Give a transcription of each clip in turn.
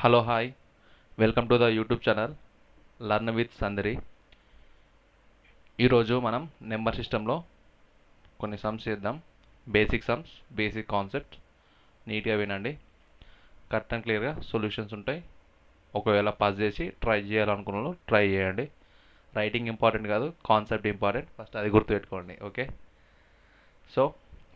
Hello hi welcome to the YouTube channel learn with Sundari. ఈరోజు మనం number సిస్టంలో కొన్ని సమ్స్ చేద్దాం. Basic sums, basic concept. నీట్గా వినండి. కరెక్ట్ అండ్ క్లియర్గా సొల్యూషన్స్ ఉంటాయి. ఒకవేళ పాస్ చేసి ట్రై చేయాలనుకున్న వాళ్ళు ట్రై చేయండి. రైటింగ్ ఇంపార్టెంట్ కాదు, కాన్సెప్ట్ ఇంపార్టెంట్. ఫస్ట్ అది గుర్తుపెట్టుకోండి. ఓకే, సో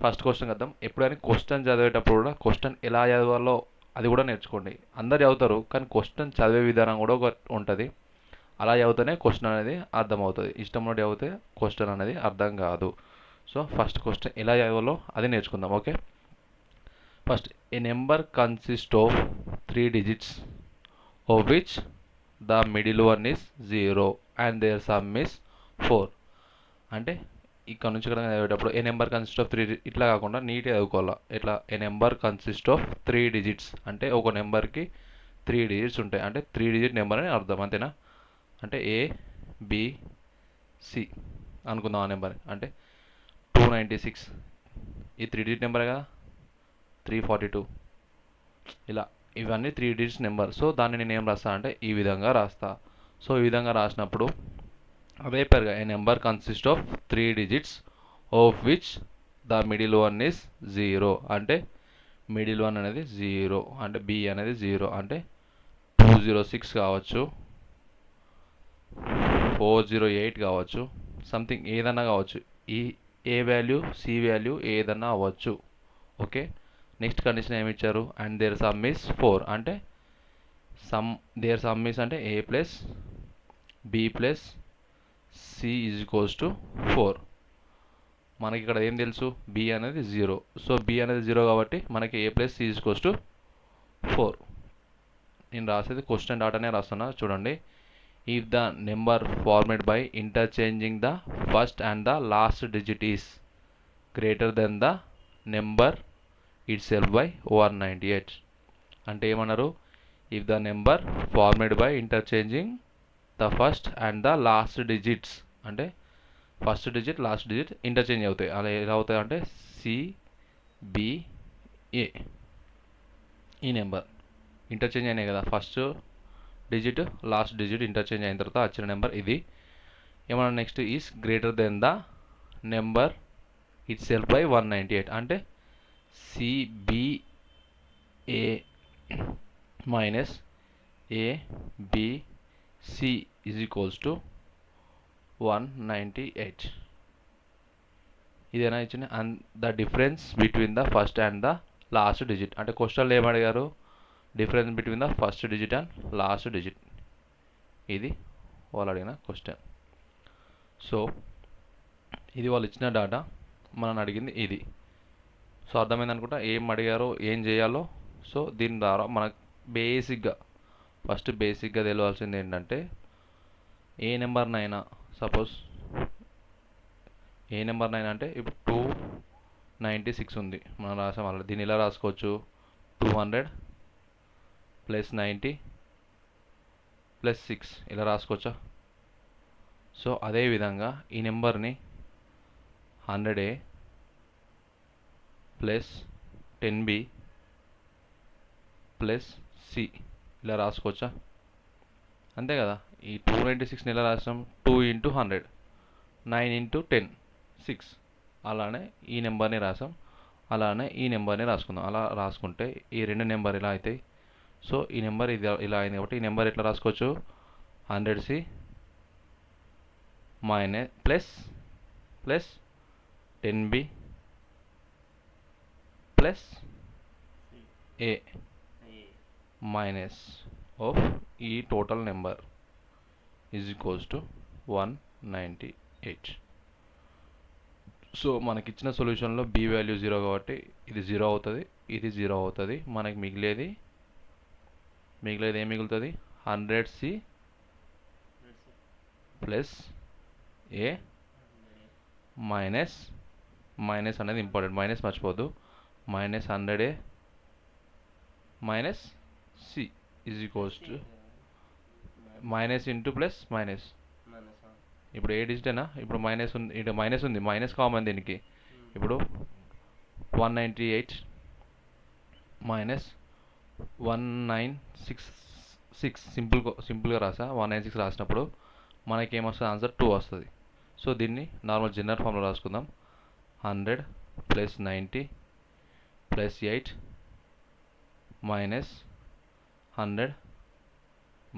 ఫస్ట్ క్వశ్చన్ వద్దాం. ఎప్పుడైనా క్వశ్చన్ చదివేటప్పుడు కూడా క్వశ్చన్ ఎలా చదవాలో అది కూడా నేర్చుకోండి. అందరు చదువుతారు, కానీ క్వశ్చన్ చదివే విధానం కూడా ఒక ఉంటుంది. అలా చదివితేనే క్వశ్చన్ అనేది అర్థమవుతుంది. ఇష్టం ఉన్నట్టు చదివితే క్వశ్చన్ అనేది అర్థం కాదు. సో ఫస్ట్ క్వశ్చన్ ఎలా చదవాలో అది నేర్చుకుందాం. Okay, first A number consist of 3 digits of which the middle one is 0 and their sum is 4. అంటే ఇక్కడ నుంచి ఇక్కడ చదివేటప్పుడు ఏ నెంబర్ కన్సిస్ట్ ఆఫ్ 3 ఇట్లా కాకుండా నీట్గా చదువుకోవాలా. ఇట్లా ఏ నెంబర్ కన్సిస్ట్ ఆఫ్ 3 digits అంటే ఒక నెంబర్కి 3 digits ఉంటాయి. అంటే 3 digit నెంబర్ అని అర్థం, అంతేనా? అంటే ఏ బి సి అనుకుందాం. ఆ నెంబర్ అంటే 296 ఈ 3 digit నెంబర్ కదా. 342 ఇలా ఇవన్నీ 3 digits నెంబర్. సో దాన్ని నేను ఏం రాస్తా అంటే ఈ విధంగా రాస్తా. సో ఈ విధంగా రాసినప్పుడు అదే పేరుగా a number consist of 3 digits of which the middle one is 0 అంటే మిడిల్ వన్ అనేది 0 అంటే బి అనేది 0 అంటే 206 కావచ్చు, 408 కావచ్చు, సంథింగ్ ఏదన్నా కావచ్చు. ఈ ఏ వాల్యూ సి వాల్యూ ఏదన్నా అవ్వచ్చు. ఓకే, నెక్స్ట్ కండిషన్ ఏమి ఇచ్చారు? అండ్ దేర్ సమ్ ఈస్ 4 అంటే దేర్ సమ్ ఈస్ అంటే a plus B plus c is equals to 4. మనకి ఇక్కడ ఏం తెలుసు? బి అనేది 0. సో బి అనేది 0 కాబట్టి మనకి a plus c is equals to 4. నేను రాసేది క్వశ్చన్ డాటానే రాస్తున్నా, చూడండి. If the number formed by interchanging the first and the last digit is greater than the number itself by 198 అంటే ఏమన్నారు? If the number formed by interchanging the first and the last digits అంటే first digit last digit interchange అవుతాయి. అలా ఎలా అవుతాయి అంటే CBA ఈ number interchange అయినాయి కదా. First digit last digit interchange అయిన తర్వాత వచ్చిన నెంబర్ ఇది. ఏమన్నా next is greater than the number itself by 198 అంటే CBA minus ABC is equals to 198. ఇదేనా ఇచ్చిన? And the difference between the first and the last digit అంటే క్వశ్చన్లో ఏమడిగారు? Difference between the first digit and last digit. ఇది వాళ్ళు అడిగిన question. So ఇది వాళ్ళు ఇచ్చిన డాటా, మనం అడిగింది ఇది. సో అర్థమైంది అనుకుంటా ఏం అడిగారో ఏం చేయాలో. సో దీని ద్వారా మనకు ఫస్ట్ బేసిక్గా తెలియాల్సింది ఏంటంటే ఏ నెంబర్నైనా సపోజ్ ఏ నెంబర్నైనా అంటే ఇప్పుడు 296 ఉంది మనం రాసాం. వల్ల దీన్ని ఇలా రాసుకోవచ్చు 200 ప్లస్ 90 ప్లస్ 6 ఇలా రాసుకోవచ్చా? సో అదేవిధంగా ఈ నెంబర్ని 100A plus 10B plus C ఇలా రాసుకోవచ్చా? అంతే కదా. ఈ 296ని ఎలా రాసాం? 2 ఇంటూ 100, 9 ఇంటూ 10, 6. అలానే ఈ నెంబర్ని రాసాం, అలానే ఈ నెంబర్ని రాసుకుందాం. అలా రాసుకుంటే ఈ రెండు నెంబర్ ఇలా అవుతాయి. సో ఈ నెంబర్ ఇది ఇలా అయింది కాబట్టి ఈ నెంబర్ ఎట్లా రాసుకోవచ్చు? 100C minus plus 10B plus a minus of ఈ total number is equals to 198. So మనకిచ్చిన సొల్యూషన్లో బి వాల్యూ 0 కాబట్టి ఇది 0 అవుతుంది, ఇది 0 అవుతుంది. మనకి మిగిలేది ఏం మిగులుతుంది? 100C ప్లస్ ఏ మైనస్ అనేది ఇంపార్టెంట్, మైనస్ మర్చిపోద్దు. Minus 100A minus c is equals to minus into plus minus. ఇప్పుడు ఏ డిజిటేనా? ఇప్పుడు మైనస్ ఉంది, ఇటు మైనస్ ఉంది, మైనస్ కామన్ దీనికి. ఇప్పుడు 198 మైనస్ 1966 సింపుల్గా రాసా. 196 రాసినప్పుడు మనకేమొస్తుంది ఆన్సర్ 2 వస్తుంది. సో దీన్ని నార్మల్ జనరల్ ఫామ్లో రాసుకుందాం. 100 plus 90 plus 8 minus 100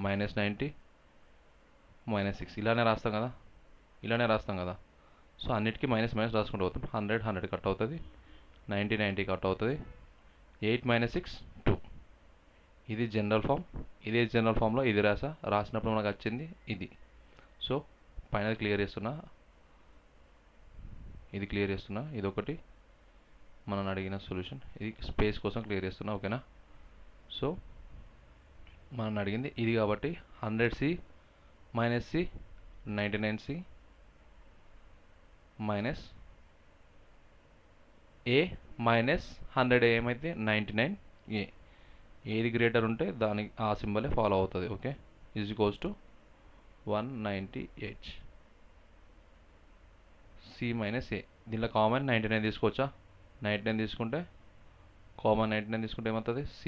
minus 90 minus 6 ఇలానే రాస్తాం కదా. సో అన్నిటికీ మైనస్ రాసుకుంటూ పోతాం. 100 కట్ అవుతుంది, 90 కట్ అవుతుంది, 8 మైనస్ 6 2. ఇది జనరల్ ఫామ్. ఇదే జనరల్ ఫామ్లో ఇది రాసినప్పుడు మనకు వచ్చింది ఇది. సో పైన క్లియర్ చేస్తున్నా, ఇది ఒకటి మనం అడిగిన సొల్యూషన్. ఇది స్పేస్ కోసం క్లియర్ చేస్తున్నా, ఓకేనా. సో మనం అడిగింది ఇది కాబట్టి 100C minus C 99C minus A minus 100 ఏమైతే 99A. ఏది గ్రేటర్ ఉంటే దానికి ఆ సింబలే ఫాలో అవుతుంది, okay. Is equals to 198 C minus A. దీనిలో కామన్ 99 తీసుకోవచ్చా? 99 తీసుకుంటే కామన్ 99 తీసుకుంటే ఏమవుతుంది? C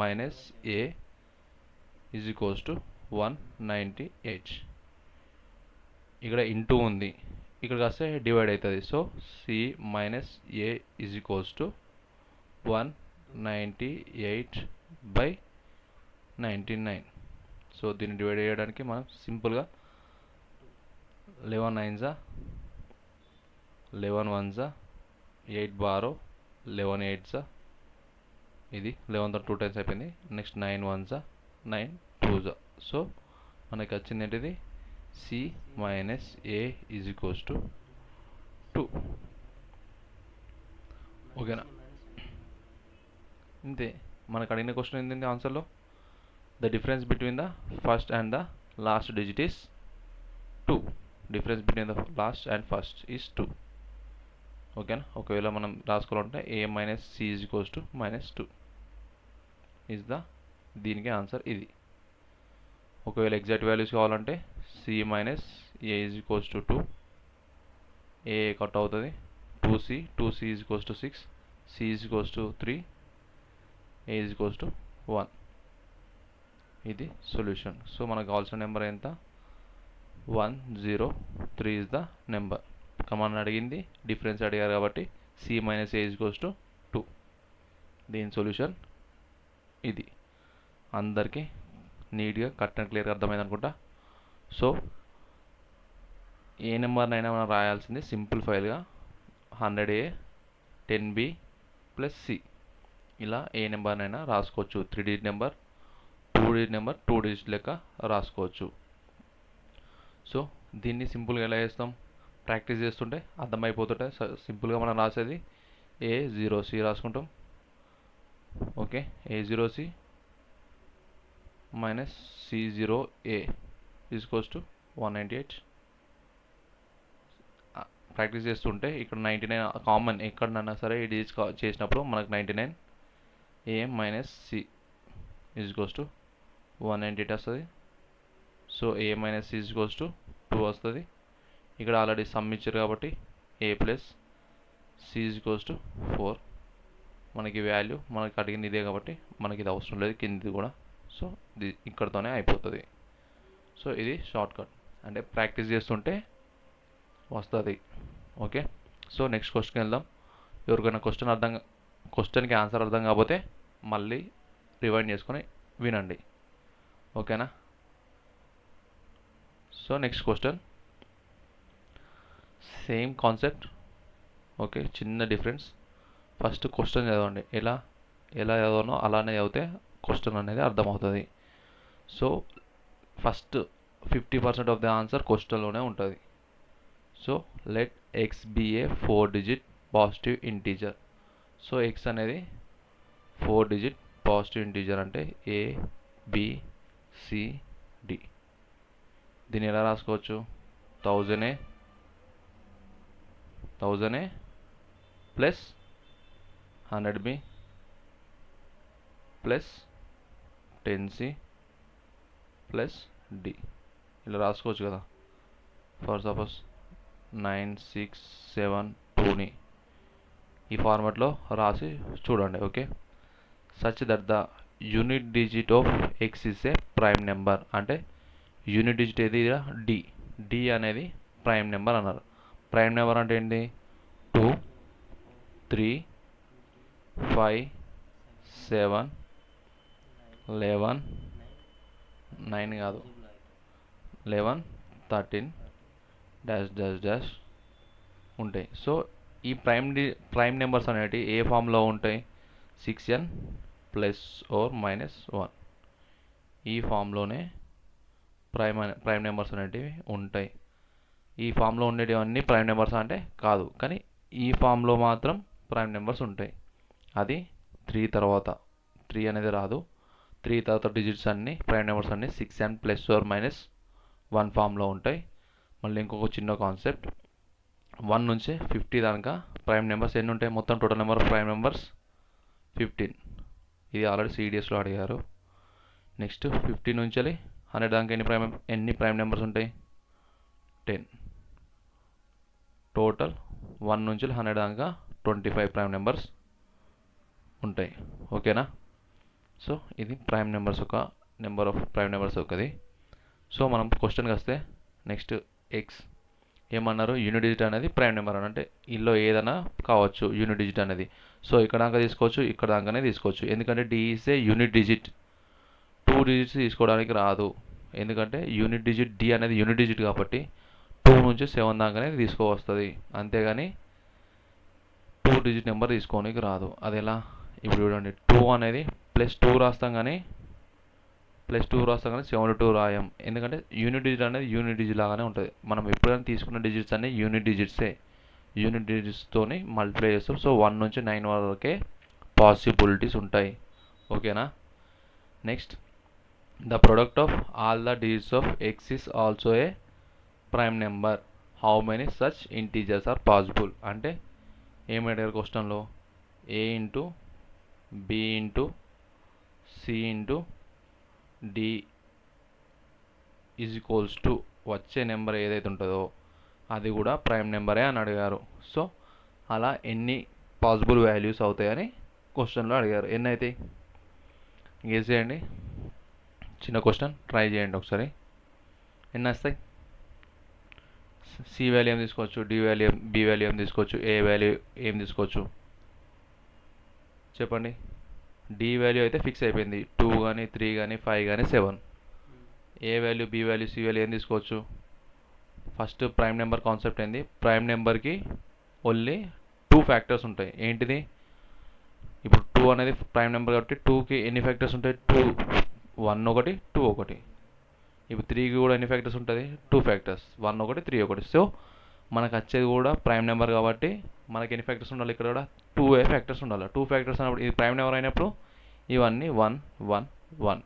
minus A is equals to 198. ఇక్కడ ఇంటూ ఉంది, ఇక్కడికి వస్తే డివైడ్ అవుతుంది. So C minus A is equals to 198/99. So దీన్ని డివైడ్ చేయడానికి మనం సింపుల్గా 11 9s 11 1s 8 బారో 11 8s. ఇది 11తో 2 టైమ్స్ అయిపోయింది. Next 9 1s 9 2s. సో మనకి వచ్చింది ఏంటిది? C minus A is equals to 2, ఓకేనా. ఇంతే. మనకు అడిగిన క్వశ్చన్ ఏంటంటే ఆన్సర్లో the difference between the first and the last digit is 2. Difference between the last and first is 2, ఓకేనా. ఒకవేళ మనం రాసుకోవాలంటే A minus C is equals to -2 is the దీనికి ఆన్సర్ ఇది. ఒకవేళ ఎగ్జాక్ట్ వాల్యూస్ కావాలంటే C minus A is equals to 2, A cut అవుతుంది, 2C is equals to 6, C is equals to 3, A is equals to 1. ఇది solution. So మనకు కావాల్సిన number ఎంత? 103 is the number. మనం అడిగింది డిఫరెన్స్ అడిగారు కాబట్టి C minus A is equals to 2. దీని సొల్యూషన్ ఇది. అందరికీ నీట్గా కట్ అండ్ క్లియర్గా అర్థమైంది అనుకుంటా. సో ఏ నెంబర్నైనా మనం రాయాల్సింది సింప్లిఫైడ్గా 100A 10B ప్లస్ C. ఇలా ఏ నెంబర్నైనా రాసుకోవచ్చు. 3 digit number, 2 digit number, 2 digit లెక్క రాసుకోవచ్చు. సో దీన్ని సింపుల్గా ఎలా చేస్తాం? ప్రాక్టీస్ చేస్తుంటే అర్థమైపోతుంటాయి. సింపుల్గా మనం రాసేది A0C రాసుకుంటాం, okay. A0C minus C0A equals to 198. Practice చేస్తుంటే ఇక్కడ 99 కామన్ ఎక్కడన్నా సరే ఈ డిజిట్స్ చేసినప్పుడు మనకు 99A minus C equals to 198 వస్తుంది. So A minus C equals to 2 వస్తుంది. ఇక్కడ ఆల్రెడీ సమ్ ఇచ్చారు కాబట్టి A plus C equals to 4. మనకి వాల్యూ మనకి అడిగింది ఇదే కాబట్టి మనకి ఇది అవసరం లేదు కిందిది కూడా. సో ఇది ఇక్కడతోనే అయిపోతుంది. సో ఇది షార్ట్ కట్, అంటే ప్రాక్టీస్ చేస్తుంటే వస్తుంది, ఓకే. సో నెక్స్ట్ క్వశ్చన్కి వెళ్దాం. ఎవరికైనా క్వశ్చన్కి ఆన్సర్ అర్థం కాకపోతే మళ్ళీ రివైండ్ చేసుకొని వినండి, ఓకేనా. So next question same concept, okay. చిన్న డిఫరెన్స్. ఫస్ట్ క్వశ్చన్ చదవండి. ఎలా చదవనో అలానే చదివితే క్వశ్చన్ అనేది అర్థమవుతుంది. So first 50% of the answer క్వశ్చన్లోనే ఉంటుంది. So let x be a 4 digit positive integer. So x అనేది 4 digit పాజిటివ్ ఇంటీజర్ అంటే ABCD. దీన్ని ఎలా రాసుకోవచ్చు? 1000A plus 100B plus 10C plus D ఇలా రాసుకోవచ్చు కదా. ఫర్ సపోజ్ 9672ని ఈ ఫార్మాట్లో రాసి చూడండి, okay. Such that the unit digit of x is a prime number. అంటే యూనిట్ డిజిట్ ఏది? డి. డి అనేది ప్రైమ్ నెంబర్ అన్నారు. ప్రైమ్ నెంబర్ అంటే ఏంటి? 2, 3, 5, 7, 11, 9 కాదు, 11, 13 డాష్ డాష్ డాష్ ఉంటాయి. సో ఈ ప్రైమ్ నెంబర్స్ అనేవి ఏ ఫామ్లో ఉంటాయి? 6n ప్లస్ ఓర్ మైనస్ 1 ఈ ఫామ్లోనే ప్రైమ్ నెంబర్స్ అనేటివి ఉంటాయి. ఈ ఫామ్లో ఉండేటివన్నీ ప్రైమ్ నెంబర్స్ అంటే కాదు, కానీ ఈ ఫామ్లో మాత్రం ప్రైమ్ నెంబర్స్ ఉంటాయి. అది 3 తర్వాత, 3 అనేది రాదు. 3 తర్వాత డిజిట్స్ అన్నీ ప్రైమ్ నెంబర్స్ అన్నీ 6n ప్లస్ ఓర్ మైనస్ 1 ఫామ్లో ఉంటాయి. మళ్ళీ ఇంకొక చిన్న కాన్సెప్ట్, 1 నుంచి 50 దాకా ప్రైమ్ నెంబర్స్ ఎన్ని ఉంటాయి? మొత్తం total number of prime numbers 15. ఇది ఆల్రెడీ సిడిఎస్లో అడిగారు. నెక్స్ట్ 50 నుంచి 100 దాకా ఎన్ని ప్రైమ్ నెంబర్స్ ఉంటాయి? 10. టోటల్ 1 నుంచి 100 దాకా 25 ప్రైమ్ నెంబర్స్ ఉంటాయి. ఓకేనా? సో ఇది ప్రైమ్ నెంబర్స్ ఒక నెంబర్ ఆఫ్ ప్రైమ్ నెంబర్స్ ఒకది. సో మనం క్వశ్చన్కి వస్తే నెక్స్ట్ ఎక్స్ ఏమన్నారు? యూనిట్ డిజిట్ అనేది ప్రైమ్ నెంబర్ అని, అంటే ఇల్లో ఏదైనా కావచ్చు యూనిట్ డిజిట్ అనేది. సో ఇక్కడ దాకా తీసుకోవచ్చు, ఇక్కడ దాకానే తీసుకోవచ్చు. ఎందుకంటే D is a unit digit. 2 digits తీసుకోవడానికి రాదు. ఎందుకంటే యూనిట్ డిజిట్ డి అనేది యూనిట్ డిజిట్ కాబట్టి 2 నుంచి 7 దాకానే తీసుకోవస్తుంది. అంతేగాని 2 డిజిట్ నెంబర్ తీసుకోనికి రాదు. అది ఎలా? ఇప్పుడు చూడండి, 2 అనేది +2 రాస్తాం కానీ 72 రాయం. ఎందుకంటే యూనిట్ డిజిట్ అనేది యూనిట్ డిజిట్ లాగానే ఉంటుంది. మనం ఎప్పుడైనా తీసుకున్న డిజిట్స్ అన్నీ యూనిట్ డిజిట్సే. యూనిట్ డిజిట్స్తోని మల్టిప్లై చేస్తాం. సో 1 నుంచి 9 వరకే పాసిబిలిటీస్ ఉంటాయి. ఓకేనా? Next, the product of all the digits of x is also a prime number. How many such integers are possible? అంటే ఏమడిగారు క్వశ్చన్లో? A into b into c into d is equals to వచ్చే number ఏదైతే ఉంటుందో అది కూడా prime నెంబరే అని అడిగారు. సో అలా ఎన్ని పాసిబుల్ వాల్యూస్ అవుతాయని క్వశ్చన్లో అడిగారు. ఎన్ని అవుతాయి? గెస్ చేయండి. చిన్న క్వశ్చన్, ట్రై చేయండి ఒకసారి. ఎన్ని వస్తాయి? సి వాల్యూ ఏం తీసుకోవచ్చు? డి వాల్యూ, బి వాల్యూ ఏం తీసుకోవచ్చు? ఏ వాల్యూ ఏం తీసుకోవచ్చు? చెప్పండి. డి వాల్యూ అయితే ఫిక్స్ అయిపోయింది, 2 కానీ 3 కానీ 5 కానీ 7. A value, b value, c value ఏం తీసుకోవచ్చు? ఫస్ట్ ప్రైమ్ నెంబర్ కాన్సెప్ట్ ఏంది? ప్రైమ్ నెంబర్కి ఓన్లీ 2 ఫ్యాక్టర్స్ ఉంటాయి. ఏంటిది? ఇప్పుడు 2 అనేది ప్రైమ్ నెంబర్ కాబట్టి 2కి ఎన్ని ఫ్యాక్టర్స్ ఉంటాయి? 2, 1 ఒకటి, 2 ఒకటి. ఇప్పుడు 3కి కూడా ఎన్ని ఫ్యాక్టర్స్ ఉంటుంది? 2 ఫ్యాక్టర్స్, 1 ఒకటి, 3 ఒకటి. సో మనకు వచ్చేది కూడా ప్రైమ్ నెంబర్ కాబట్టి మనకి ఎన్ని ఫ్యాక్టర్స్ ఉండాలి? ఇక్కడ కూడా 2 ఫ్యాక్టర్స్ ఉండాలి. 2 ఫ్యాక్టర్స్ అన్నప్పుడు ఇది ప్రైమ్ నెంబర్ అయినప్పుడు ఇవన్నీ 1, 1, 1.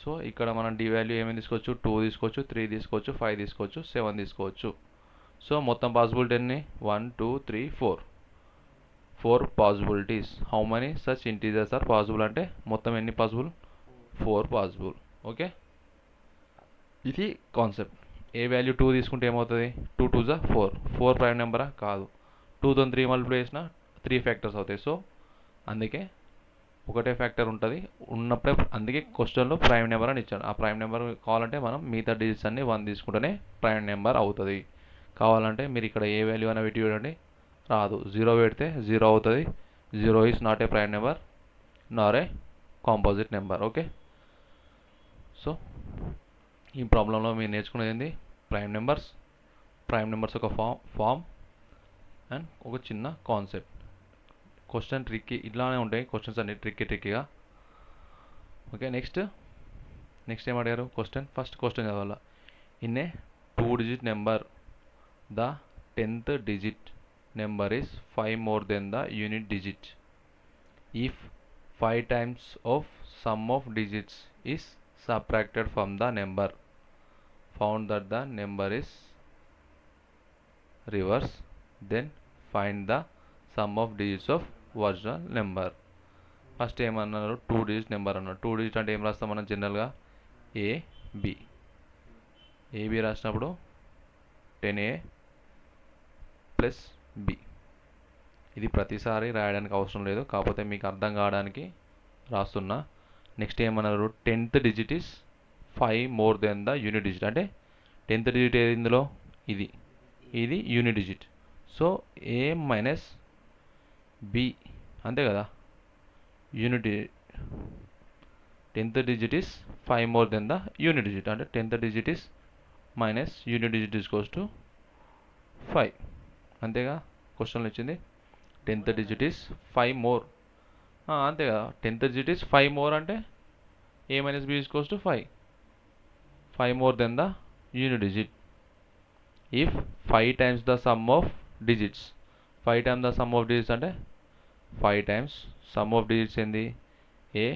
సో ఇక్కడ మనం డి వాల్యూ ఏమేమి తీసుకోవచ్చు? 2 తీసుకోవచ్చు, 3 తీసుకోవచ్చు, 5 తీసుకోవచ్చు, 7 తీసుకోవచ్చు. సో మొత్తం పాసిబిలిటీ ఎన్ని? 1, 2, 3, 4. 4 possibilities. How many such integers are possible? అంటే మొత్తం ఎన్ని పాసిబుల్? 4 పాసిబుల్. ఓకే, ఇది కాన్సెప్ట్. ఏ వాల్యూ 2 తీసుకుంటే ఏమవుతుంది? 2 2 జా 4. 4 ప్రైమ్ నెంబరా? కాదు. 2తో 3 మల్టిప్లై చేసినా 3 ఫ్యాక్టర్స్ అవుతాయి. సో అందుకే ఒకటే ఫ్యాక్టర్ ఉంటుంది ఉన్నప్పుడే. అందుకే క్వశ్చన్లో ప్రైమ్ నెంబర్ అని ఇచ్చాను. ఆ ప్రైమ్ నెంబర్ కావాలంటే మనం మిగతా డిజిట్స్ అన్ని 1 తీసుకుంటేనే ప్రైమ్ నెంబర్ అవుతుంది. కావాలంటే మీరు ఇక్కడ ఏ వాల్యూ అయినా పెట్టి చూడండి, రాదు. 0 పెడితే 0 అవుతుంది. 0 is not a prime number nor a composite number. Okay, so ఈ ప్రాబ్లంలో మీరు నేర్చుకునేది ఏంది? ప్రైమ్ నెంబర్స్ ఒక ఫామ్ అండ్ ఒక చిన్న కాన్సెప్ట్. క్వశ్చన్ ట్రిక్కీ ఇట్లానే ఉంటాయి క్వశ్చన్స్ అన్ని ట్రిక్కీగా. ఓకే, నెక్స్ట్ ఏం అడిగారు క్వశ్చన్? ఫస్ట్ క్వశ్చన్ చదవాలా. In a 2 digit number the 10th digit number is 5 more than the unit digit. If 5 times of sum of digits is subtracted from the number, found that the number is reverse, then find the sum of digits of original number. First ఏమన్నారు? 2 digit number అన్నారు. 2 digit అంటే ఏం రాస్తాం మనం జనరల్గా? AB. AB రాసినప్పుడు 10a plus B. ఇది ప్రతిసారి రాయడానికి అవసరం లేదు, కాకపోతే మీకు అర్థం కావడానికి రాస్తున్నా. నెక్స్ట్ ఏమన్నారు, 10th digit is 5 more than the unit digit. అంటే 10th digit ఏది ఇందులో, ఇది యూనిట్ డిజిట్. సో ఏ మైనస్ బి, అంతే కదా. Unit 10th digit is 5 more than the unit digit. అంటే 10th digit is minus unit digit is goes to 5. అంతేగా క్వశ్చన్లో ఇచ్చింది. 10th digit is 5 more, అంతే కదా. 10th digit is 5 more అంటే a minus b is goes to 5 more than the unit digit. If 5 times the sum of digits, 5 times the sum of digits అంటే 5 times sum of digits ఏంది, a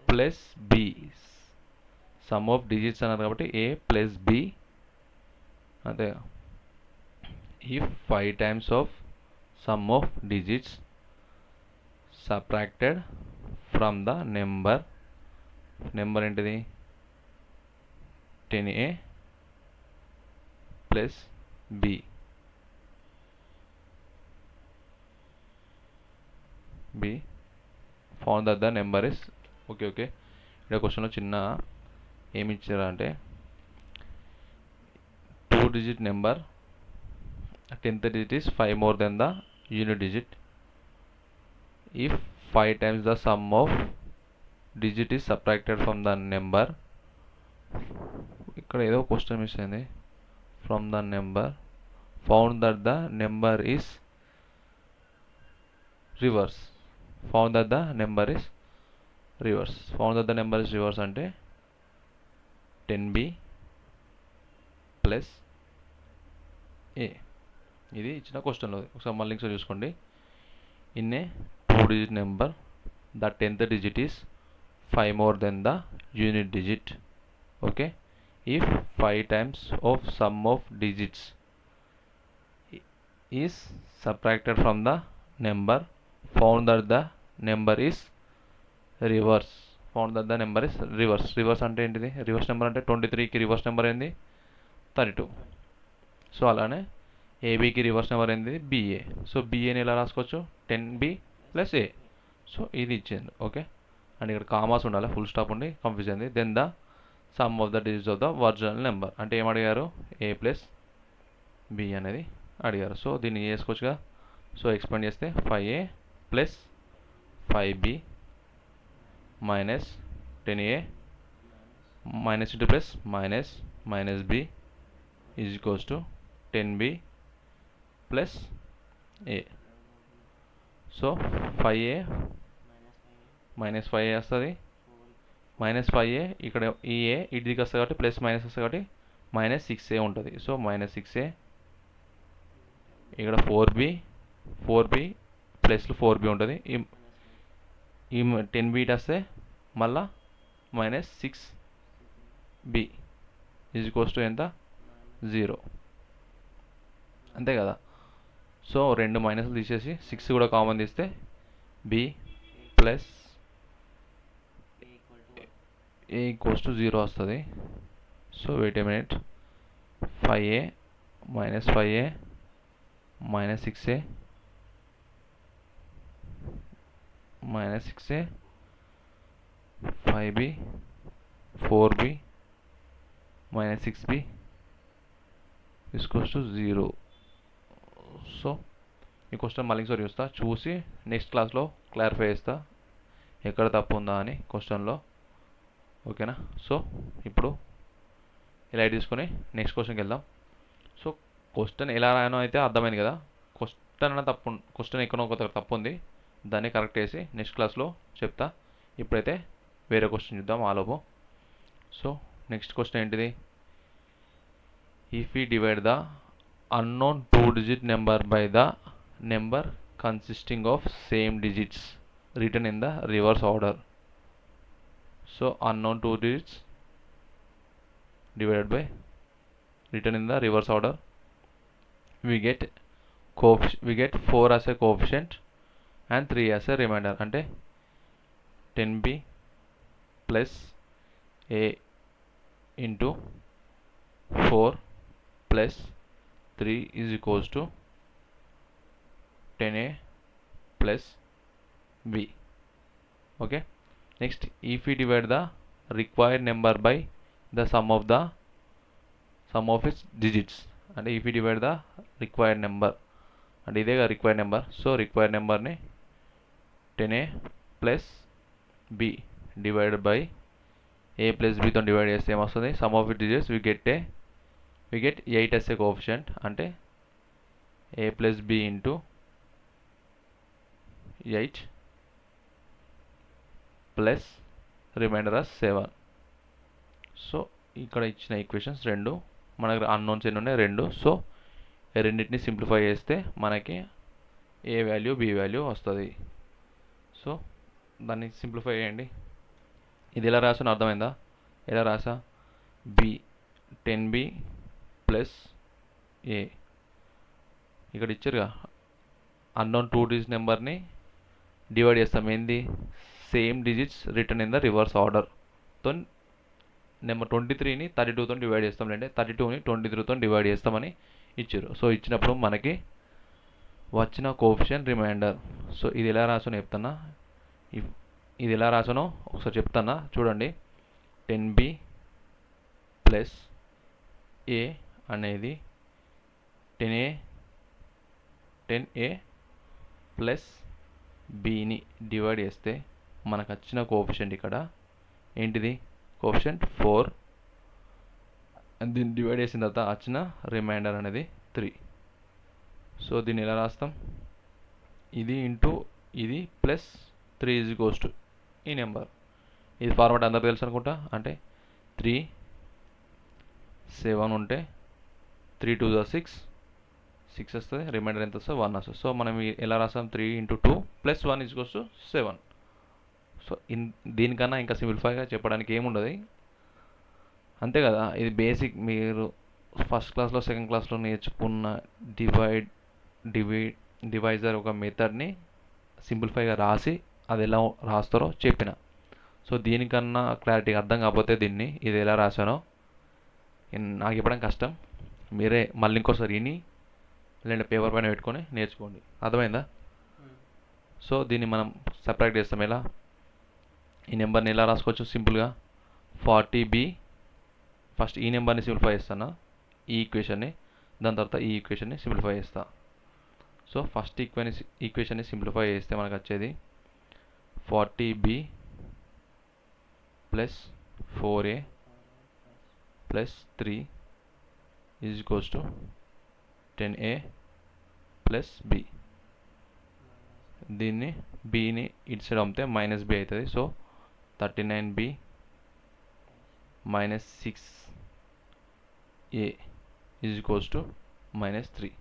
plus b. Some of digits అన్నారు కాబట్టి a plus b, అంతే. If 5 times of sum of digits subtracted from the number ఏంటిది 10a plus b, found that the number is, okay ఇక్కడ క్వశ్చన్లో చిన్న ఏమి ఇచ్చారంటే 2 digit number 10th digit is 5 more than the unit digit. If 5 times the sum of digit is subtracted from the number, ఇక్కడ ఏదో question miss అయింది. From the number found that the number is reverse. Found that the number is reverse అంటే 10b plus ఏ. ఇది ఇచ్చిన క్వశ్చన్లో ఒకసారి మళ్ళీ ఇంకోసారి చూసుకోండి. In a 2 digit number the 10th digit is 5 more than the unit digit. Okay, if 5 times of sum of digits is subtracted from the number, found that the number is reverse. Reverse అంటే ఏంటిది, reverse number అంటే 23కి reverse number ఏంది 32. So అలానే ఏబీకి reverse number ఏంది BA. So బిఏని ఎలా రాసుకోవచ్చు, 10b ప్లస్ ఏ. సో ఇది ఇచ్చింది. ఓకే, అండ్ ఇక్కడ కామాస్ ఉండాలి, ఫుల్ స్టాప్ ఉండి కన్ఫ్యూజ్ అయింది. Then the sum of the digits of the original number అంటే ఏం అడిగారు, ఏ ప్లస్ బి అనేది అడిగారు. సో దీన్ని చేసుకోవచ్చుగా. సో ఎక్స్పాండ్ చేస్తే 5a plus 5b minus 10a minus into plus minus b is equals to 10b plus A. So 5a minus 5a వస్తుంది, minus 5a ఇక్కడ ఈ ఏ ఇటుదికి వస్తుంది కాబట్టి ప్లస్ మైనస్ వస్తుంది కాబట్టి మైనస్ 6a ఉంటుంది. సో మైనస్ 6a, ఇక్కడ 4b ప్లస్లో 4b ఉంటుంది. ఈ 10b ఇటు వస్తే మళ్ళా minus 6b is equals to ఎంత 0, అంతే కదా. సో రెండు మైనస్లు తీసేసి 6 కూడా కామన్ తీస్తే b plus A equals to 0 వస్తుంది. So wait a minute, 5a minus 5a minus 6a minus 6a 5b 4b minus 6b equals to 0. So ఈ క్వశ్చన్ మళ్ళీ ఒకసారి చూసి నెక్స్ట్ క్లాస్లో క్లారిఫై చేస్తా ఎక్కడ తప్పు ఉందా అని క్వశ్చన్లో. ఓకేనా. సో ఇప్పుడు ఇలా తీసుకొని నెక్స్ట్ క్వశ్చన్కి వెళ్దాం. సో క్వశ్చన్ ఎలా రాయనో అయితే అర్థమైంది కదా. క్వశ్చన్ ఎక్కడో ఒక తప్పు ఉంది, దాన్ని కరెక్ట్ చేసి నెక్స్ట్ క్లాస్లో చెప్తా. ఇప్పుడైతే వేరే క్వశ్చన్ చూద్దాం ఆలోపు. సో నెక్స్ట్ క్వశ్చన్ ఏంటిది, if we divide the unknown 2 digit number by the number consisting of same digits written in the reverse order. So unknown 2 digits divided by written in the reverse order, we get 4 as a coefficient and 3 as a remainder. అంటే 10b plus a into 4 plus 3 is equals to 10a plus b. Okay, next if you divide the required number by the sum of its digits, అంటే if you divide the required number అంటే ఇదే required number. So required నెంబర్ని 10a plus b divided by a plus bతో divide చేస్తే ఏమొస్తుంది, sum of it digits we get 8 as a coefficient, అంటే a plus b into 8 plus remainder as 7. So ఇక్కడ ఇచ్చిన equations రెండు, మనకు అన్నోన్స్ ఎన్ని ఉన్నాయి, రెండు. సో రెండింటిని సింప్లిఫై చేస్తే మనకి ఏ వాల్యూ బి వాల్యూ వస్తుంది. సో దాన్ని సింప్లిఫై చేయండి. ఇది ఎలా రాసానో అర్థమైందా? ఎలా రాసా, బి 10b ప్లస్ ఏ, ఇక్కడ ఇచ్చారుగా అన్నోన్ 2 డిజిట్ నెంబర్ని డివైడ్ చేస్తాం. ఏంది, same digits return in the reverse ఆర్డర్తో నెంబర్ 23ని 32తో డివైడ్ చేస్తాం, అంటే 32ని 23తో డివైడ్ చేస్తామని ఇచ్చారు. సో ఇచ్చినప్పుడు మనకి వచ్చిన కోఎఫిషియంట్ రిమైండర్. సో ఇది ఎలా రాసానో చెప్తున్నా, ఇది ఎలా రాసానో ఒకసారి చెప్తానా చూడండి. 10b ప్లస్ ఏ అనేది 10a ప్లస్ బిని డివైడ్ చేస్తే మనకు వచ్చిన కోఎఫిషియంట్ ఇక్కడ ఏంటిది, కోఎఫిషియంట్ 4. దీన్ని డివైడ్ చేసిన తర్వాత వచ్చిన రిమైండర్ అనేది 3. సో దీన్ని ఎలా రాస్తాం, ఇది ఇంటూ ఇది ప్లస్ 3 ఈజ్ ఈక్వల్స్ టు ఈ నెంబర్. ఇది ఫార్మాట్ అందరికి తెలుసు అనుకుంటా, అంటే 3 7 ఉంటే 3 2 6 వస్తుంది, రిమైండర్ ఎంత వస్తుంది, 1 వస్తుంది. సో మనం ఎలా రాస్తాం, 3 into 2 plus 1 is equals to 7. So దీనికన్నా ఇంకా సింప్లిఫైగా చెప్పడానికి ఏముండదు, అంతే కదా. ఇది బేసిక్ మీరు ఫస్ట్ క్లాస్లో సెకండ్ క్లాస్లో నేర్చుకున్న డివైజర్ ఒక మెథడ్ని సింప్లిఫైగా రాసి అది ఎలా రాస్తారో చెప్పిన. సో దీనికన్నా క్లారిటీగా అర్థం కాకపోతే ఇది ఎలా రాశానో నాకు చెప్పడం కష్టం, మీరే మళ్ళీ ఇంకోసారి విని లేదంటే పేపర్ పైన పెట్టుకొని నేర్చుకోండి. అర్థమైందా? సో దీన్ని మనం సపరేట్ చేస్తాం. ఎలా, ఈ నెంబర్ని ఎలా రాసుకోవచ్చు సింపుల్గా, 40b, ఫస్ట్ ఈ నెంబర్ని సింప్లిఫై చేస్తాను, ఈ ఈక్వేషన్ని, దాని తర్వాత ఈ ఈక్వేషన్ని సింప్లిఫై చేస్తా. సో ఫస్ట్ ఈక్వేషన్ని సింప్లిఫై చేస్తే మనకు వచ్చేది 40b plus 4a plus 3 is equals to 10a plus b. దీన్ని bని ఇటు సైడ్ అమ్మితే మైనస్ b అవుతుంది. So 39b minus 6a is equals to minus 3.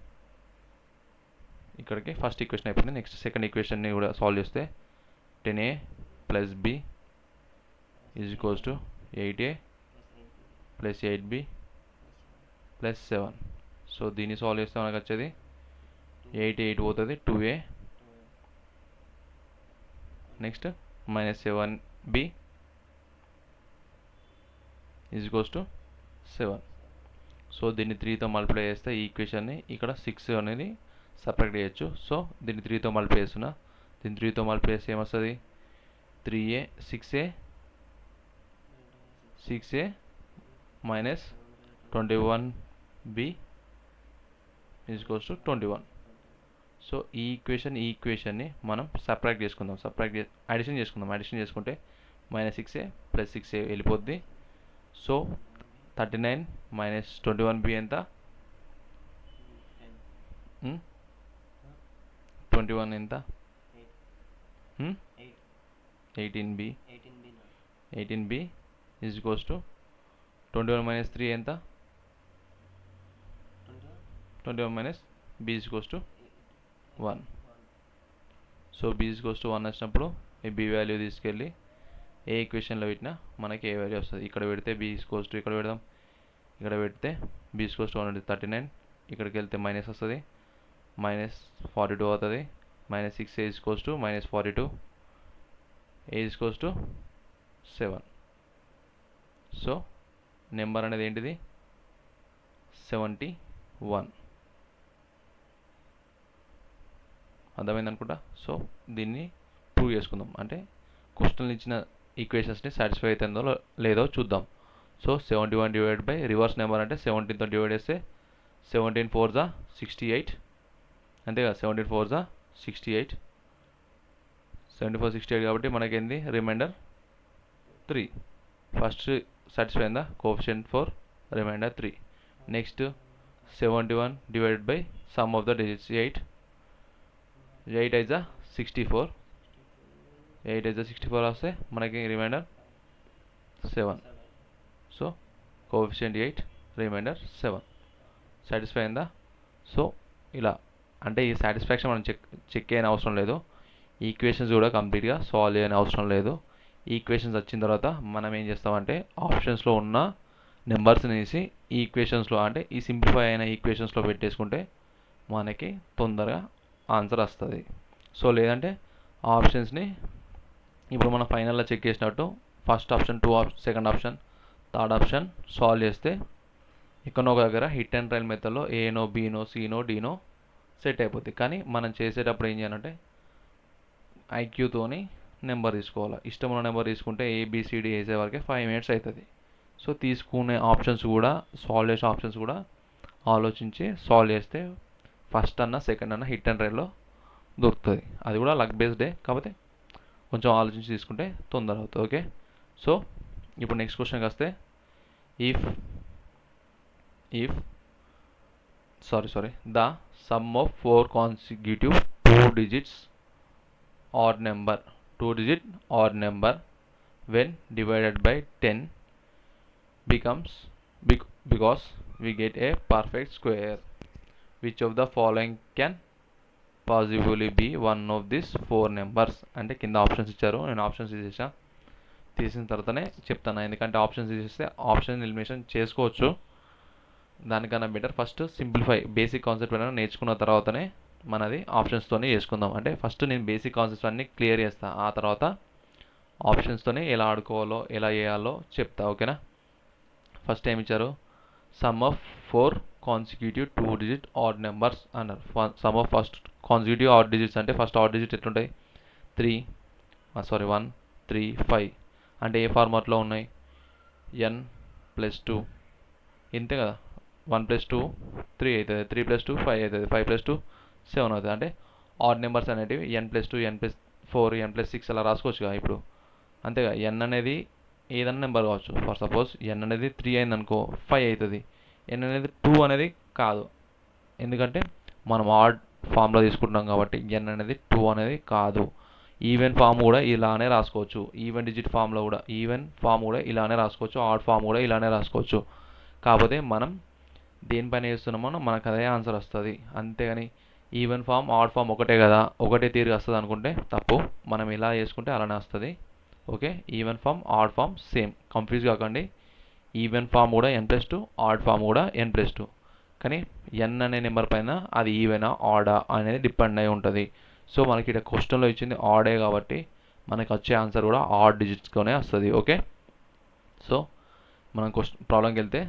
ఇక్కడికి ఫస్ట్ ఈక్వేషన్ అయిపోయింది. నెక్స్ట్ సెకండ్ ఈక్వేషన్ని కూడా సాల్వ్ చేస్తే 10a plus b is equals to 8a plus 8b plus 7. So దీన్ని సాల్వ్ చేస్తే మనకు వచ్చేది 8 పోతుంది, 2a, next minus 7b is equals to 7. So దీన్ని 3తో మల్టిప్లై చేస్తే ఈ ఈక్వేషన్ని ఇక్కడ 6 అనేది సపరేట్ చేయొచ్చు. సో దీన్ని 3తో మల్టిప్లై చేస్తున్నా, దీన్ని 3తో మల్టిప్లై చేస్తే ఏమొస్తుంది, 3a 6a minus 21b is equals to 21. So ఈ ఈక్వేషన్ని మనం సపరేట్ చేసుకుందాం, అడిషన్ చేసుకుంటే మైనస్ 6a ప్లస్ 6a వెళ్ళిపోద్ది. సో 39 మైనస్ 21b ఎంత, 21 ఎంత, 18b is equals to 21 minus 3 ఎంత, 21 minus b is equals to 1. So b is equals to 1 వచ్చినప్పుడు ఈ b వాల్యూ తీసుకెళ్ళి ఏ ఈక్వేషన్లో పెట్టినా మనకి ఏ వాల్యూ వస్తుంది. ఇక్కడ పెడితే b ఈజ్ ఈక్వల్స్ టు, ఇక్కడ పెడదాం, ఇక్కడ పెడితే b ఈజ్ ఈక్వల్స్ టు 139, ఇక్కడికి వెళ్తే మైనస్ వస్తుంది, మైనస్ 42 అవుతుంది, minus 6a is equals to minus 42, a is equals to 7. So number అనేది ఏంటిది, 71. అర్థమైంది అనుకుంటా. సో దీన్ని ప్రూవ్ చేసుకుందాం, అంటే క్వశ్చన్లు ఇచ్చిన ఈక్వేషన్స్ని సాటిస్ఫై అవుతుందో లేదో చూద్దాం. So 71 divide by reverse number అంటే 17తో డివైడ్ చేస్తే 17 4 జా 68, అంతే కదా, 17 4 జా 68, 74 68 కాబట్టి మనకేంది రిమైండర్ 3. ఫస్ట్ సాటిస్ఫై అయిందా, coefficient 4, remainder 3. Next 71 divided by sum of the digits 8, 8 ఐజా 64, 8 ఐజా 64 వస్తే మనకి remainder 7. So coefficient 8, remainder 7. Satisfy అయిందా? సో ఇలా అంటే ఈ సాటిస్ఫాక్షన్ మనం చెక్ చేయని అవసరం లేదు, ఈక్వేషన్స్ కూడా కంప్లీట్గా సాల్వ్ చేయని అవసరం లేదు. ఈక్వేషన్స్ వచ్చిన తర్వాత మనం ఏం చేస్తామంటే ఆప్షన్స్లో ఉన్న నెంబర్స్ని వేసి ఈ ఈక్వేషన్స్లో అంటే ఈ సింప్లిఫై అయిన ఈక్వేషన్స్లో పెట్టేసుకుంటే మనకి తొందరగా ఆన్సర్ వస్తుంది. సో లేదంటే ఆప్షన్స్ని ఇప్పుడు మనం ఫైనల్లో చెక్ చేసినట్టు first option, second option, third option solve చేస్తే ఎక్కడో ఒక దగ్గర హిట్ అండ్ ట్రయల్ మెథడ్లో ఏనో బీనో సీనో డీనో సెట్ అయిపోద్ది. కానీ మనం చేసేటప్పుడు ఏం చేయాలంటే ఐక్యూతోని నెంబర్ తీసుకోవాలి. ఇష్టమైన నెంబర్ తీసుకుంటే ఏబిసిడి వేసే వరకే 5 minutes అవుతుంది. సో తీసుకునే ఆప్షన్స్ కూడా, సాల్వ్ చేసే ఆప్షన్స్ కూడా ఆలోచించి సాల్వ్ చేస్తే ఫస్ట్ అన్న సెకండ్ అన్న హిట్ అండ్ ట్రయల్లో దొరుకుతుంది. అది కూడా లక్ బేస్డే, కాకపోతే కొంచెం ఆలోచించి తీసుకుంటే తొందర అవుతుంది. ఓకే, సో ఇప్పుడు నెక్స్ట్ క్వశ్చన్కి వస్తే if the sum of 4 consecutive 2-digit odd number when divided by 10 becomes because we get a perfect square. Which of the following can possibly be one of these 4 numbers? అంటే కింద options ఇచ్చారు, నేను options తీసిన తర్వాతనే చెప్తాను, ఎందుకంటే options తీసేస్తే option elimination చేసుకోవచ్చు. దానికన్నా better first simplify basic concept అయినా నేర్చుకున్న తర్వాతనే మనది ఆప్షన్స్తోనే చేసుకుందాం. అంటే ఫస్ట్ నేను బేసిక్ కాన్సెప్ట్స్ అన్నీ క్లియర్ చేస్తాను, ఆ తర్వాత ఆప్షన్స్తోనే ఎలా ఆడుకోవాలో ఎలా చేయాలో చెప్తా. ఓకేనా? ఫస్ట్ ఏమి ఇచ్చారు, sum of 4 consecutive 2-digit odd numbers అన్నారు. Sum of first consecutive odd digits అంటే ఫస్ట్ ఆడ్ డిజిట్ ఎట్లుంటాయి, 1 3 5 అంటే ఏ ఫార్మాట్లో ఉన్నాయి, n+2 ఇంతే కదా, 1 + 2 3 అవుతుంది, 3 + 2 5 అవుతుంది, 5 + 2 7 అవుతుంది. అంటే ఆడ్ నెంబర్స్ అనేటివి n+2 n+4 n+6 అలా రాసుకోవచ్చు కదా ఇప్పుడు, అంతేగా. n అనేది ఏదన్నా నెంబర్ కావచ్చు, ఫర్ సపోజ్ n అనేది 3 అయింది అనుకో 5 అవుతుంది, n అనేది 2 అనేది కాదు, ఎందుకంటే మనం ఆడ్ ఫామ్లో తీసుకుంటున్నాం కాబట్టి n అనేది 2 అనేది కాదు. ఈవెన్ ఫామ్ కూడా ఇలానే రాసుకోవచ్చు, ఈవెన్ డిజిట్ ఫామ్లో కూడా ఈవెన్ ఫామ్ కూడా ఇలానే రాసుకోవచ్చు, ఆడ్ ఫామ్ కూడా ఇలానే రాసుకోవచ్చు. కాకపోతే మనం దేనిపైన వేస్తున్నామో మనకు అదే ఆన్సర్ వస్తుంది. అంతేగాని ఈవెన్ ఫామ్ ఆడ్ ఫామ్ ఒకటే కదా, ఒకటే తీరుగా వస్తుంది అనుకుంటే తప్పు. మనం ఇలా చేసుకుంటే అలానే వస్తుంది. Okay, even form odd form same, confuse కాకండి. ఈవెన్ ఫామ్ కూడా n+2, ఆడ్ ఫామ్ కూడా n+2. కానీ n అనే నెంబర్ పైన అది ఈవెనా ఆడా అనేది డిపెండ్ అయి ఉంటుంది. సో మనకి ఇక్కడ క్వశ్చన్లో ఇచ్చింది ఆడే కాబట్టి మనకి వచ్చే ఆన్సర్ కూడా ఆడ్ డిజిట్స్తోనే వస్తుంది. ఓకే, సో మనం ప్రాబ్లంకి వెళ్తే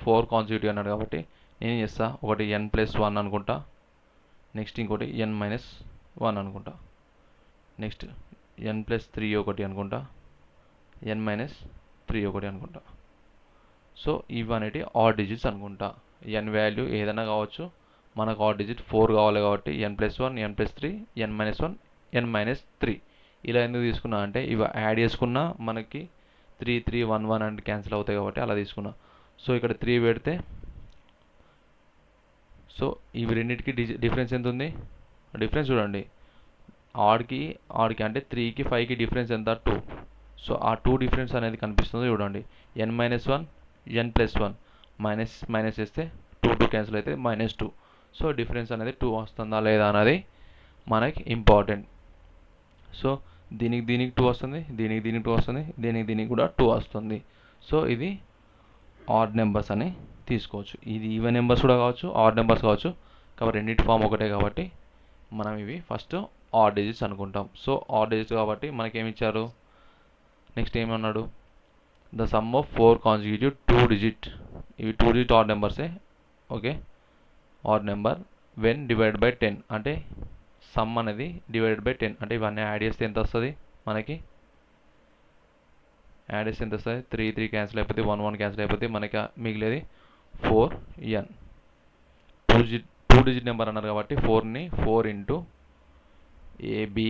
4 కాన్సిక్యూటివ్ అన్నాడు కాబట్టి నేను చేస్తా, ఒకటి n+1 అనుకుంటా, నెక్స్ట్ ఇంకోటి n-1 అనుకుంటా, నెక్స్ట్ n+3 ఒకటి అనుకుంటా, n-3 ఒకటి అనుకుంటా. సో ఇవి అనేవి ఆడ్ డిజిట్స్ అనుకుంటా. n వాల్యూ ఏదైనా కావచ్చు, మనకు ఆడ్ డిజిట్ 4 కావాలి కాబట్టి n+1 n+3 n-1 n-3 ఇలా ఎందుకు తీసుకున్నా అంటే ఇవి యాడ్ చేసుకున్నా మనకి 3 3 1 1 అంటే క్యాన్సిల్ అవుతాయి కాబట్టి అలా తీసుకున్నా. సో ఇక్కడ 3 పెడితే, సో ఇవి రెండింటికి డిఫరెన్స్ ఎంత ఉంది, డిఫరెన్స్ చూడండి, ఆడ్కి అంటే 3కి 5కి డిఫరెన్స్ ఎంత, 2. సో ఆ 2 డిఫరెన్స్ అనేది కనిపిస్తుంది చూడండి, n-1 n+1 మైనస్ చేస్తే 2 క్యాన్సిల్ అయితే -2. సో డిఫరెన్స్ అనేది 2 వస్తుందా లేదా అనేది మనకి ఇంపార్టెంట్. సో దీనికి 2 వస్తుంది, దీనికి 2 వస్తుంది, దీనికి కూడా 2 వస్తుంది. సో ఇది ఆడ్ నెంబర్స్ అని తీసుకోవచ్చు. ఇది ఈవెన్ నెంబర్స్ కూడా కావచ్చు, ఆడ్ నెంబర్స్ కావచ్చు, కాబట్టి రెండింటి ఫామ్ ఒకటే కాబట్టి మనం ఇవి ఫస్ట్ ఆడ్ డిజిట్స్ అనుకుంటాం. సో ఆడ్ డిజిట్స్ కాబట్టి మనకేమి ఇచ్చారు, నెక్స్ట్ ఏమన్నాడు, the sum of 4 consecutive 2-digit, ఇవి 2-digit ఆడ్ నెంబర్సే. Okay, odd number when divide by 10 అంటే సమ్ అనేది డివైడెడ్ బై 10 అంటే ఇవన్నీ యాడ్ చేస్తే ఎంత వస్తుంది మనకి? యాడ్ చేస్తే ఎంత వస్తుంది? 3 3 క్యాన్సిల్ అయిపోతే 1 1 క్యాన్సిల్ అయిపోతే మనకి మిగిలేది 4n. 2 డిజిట్ నెంబర్ అన్నారు కాబట్టి 4ని 4 ఇంటూ ఏబి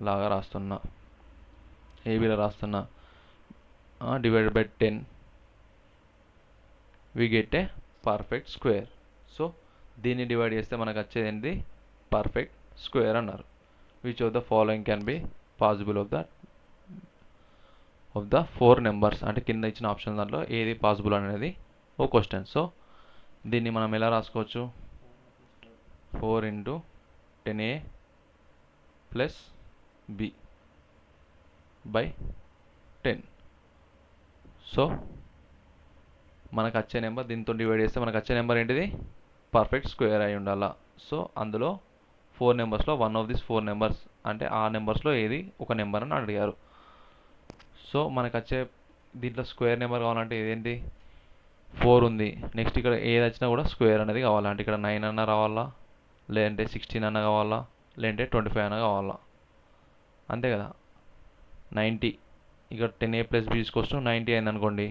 లాగా రాస్తున్నా, ఏబిలో రాస్తున్నా, divided by 10 we get a perfect square. So దీన్ని డివైడ్ చేస్తే మనకు వచ్చేది ఏంటి? పర్ఫెక్ట్ స్క్వేర్ అన్నారు. Which of the following can be possible of the 4 numbers అంటే కింద ఇచ్చిన ఆప్షన్ దాంట్లో ఏది పాసిబుల్ అనేది ఓ క్వశ్చన్. సో దీన్ని మనం ఎలా రాసుకోవచ్చు? 4 into 10a plus B by 10. So మనకు వచ్చే నెంబర్ దీంతో డివైడ్ చేస్తే మనకు వచ్చే నెంబర్ ఏంటిది? పర్ఫెక్ట్ స్క్వేర్ అయి ఉండాలా. సో అందులో 4 నెంబర్స్లో వన్ ఆఫ్ దిస్ 4 నెంబర్స్ అంటే ఆ నెంబర్స్లో ఏది ఒక నెంబర్ అని అడిగారు. సో మనకు వచ్చే దీంట్లో స్క్వేర్ నెంబర్ కావాలంటే ఇదేంటి? 4 ఉంది. నెక్స్ట్ ఇక్కడ ఏది వచ్చినా కూడా స్క్వేర్ అనేది కావాలా. అంటే ఇక్కడ 9 అన్న రావాలా, లేదంటే 16 అన్న కావాలా, లేదంటే 25 అన్న కావాలా, అంతే కదా. 90 ఇక్కడ 10a plus B equals to 90 అయింది అనుకోండి,